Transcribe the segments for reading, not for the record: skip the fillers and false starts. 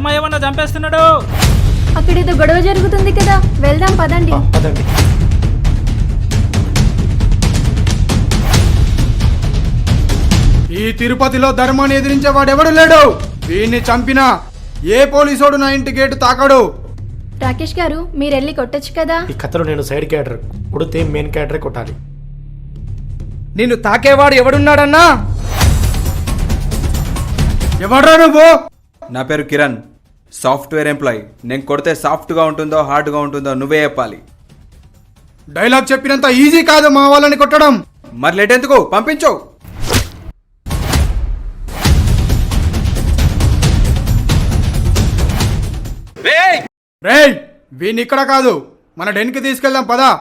ధర్మ ఏమన్నా చంపేస్తున్నాడు. అక్కడేదో గొడవ జరుగుతుంది కదా, వెళ్దాం పదండి. పదండి. ఈ తిరుపతిలో ధర్మాన్ని ఎదిరించేవాడు ఎవడు లేడు. వీడిని చంపినా ఏ పోలీసోడు నా ఇంటి గేటు తాకడు. రాకేష్ గారు, మీరు వెళ్ళి కొట్టొచ్చు కదా. ఈ కథలో నేను సైడ్ క్యారెక్టర్, కొడితే మెయిన్ క్యారెక్టరే కొట్టాలి. నిన్ను తాకేవాడు ఎవడున్నాడన్నా? ఎవడ్రా నువ్వు? నా పేరు కిరణ్, సాఫ్ట్వేర్ ఎంప్లాయీ. నేను కొడితే సాఫ్ట్గా ఉంటుందో హార్డ్గా ఉంటుందో నువ్వే చెప్పాలి. డైలాగ్ చెప్పినంత ఈజీ కాదు మా వాళ్ళని కొట్టడం. మరి లేట్ ఎందుకు, పంపించు. రేయ్, వీడిని ఇక్కడ కాదు మన డెన్కి తీసుకెళ్దాం పదా.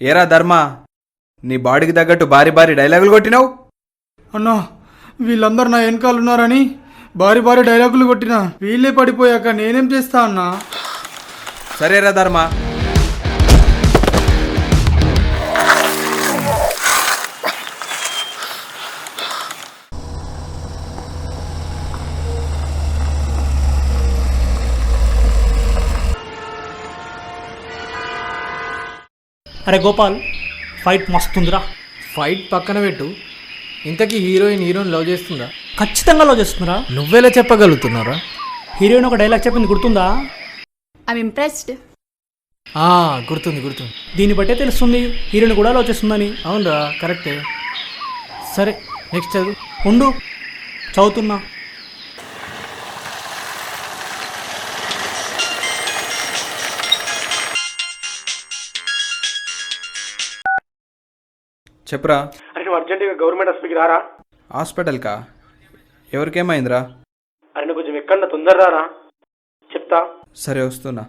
ఏరా ధర్మ, నీ బాడీకి తగ్గట్టు భారీ భారీ డైలాగులు కొట్టినావు. అన్నా, వీళ్ళందరూ నా వెనకాల ఉన్నారని భారీ భారీ డైలాగులు కొట్టినా వీళ్ళే పడిపోయాక నేనేం చేస్తా అన్నా? సరేరా ధర్మ, అరే గోపాల్, ఫైట్ మస్తుందిరా. ఫైట్ పక్కన పెట్టు, ఇంతకీ హీరోయిన్ లవ్ చేస్తుందా? ఖచ్చితంగా లవ్ చేస్తున్నారా? నువ్వెలా చెప్పగలుగుతున్నారా? హీరోయిన్ ఒక డైలాగ్ చెప్పింది గుర్తుందా? I'm impressed. గుర్తుంది గుర్తుంది. దీన్ని బట్టే తెలుస్తుంది హీరోని కూడా లవ్ చేస్తుందని. అవునరా, కరెక్టే. సరే, నెక్స్ట్ చదువు. ఉండు చదువుతున్నా. చెప్పురా. అరే నువ్వు అర్జెంటుగా గవర్నమెంట్ హాస్పిటల్కి రారా. హాస్పిటల్కా? ఎవరికేమైందిరా? అరే నువ్వు కొంచెం ఎక్కడ తొందర రారా, చెప్తా. సరే వస్తున్నా.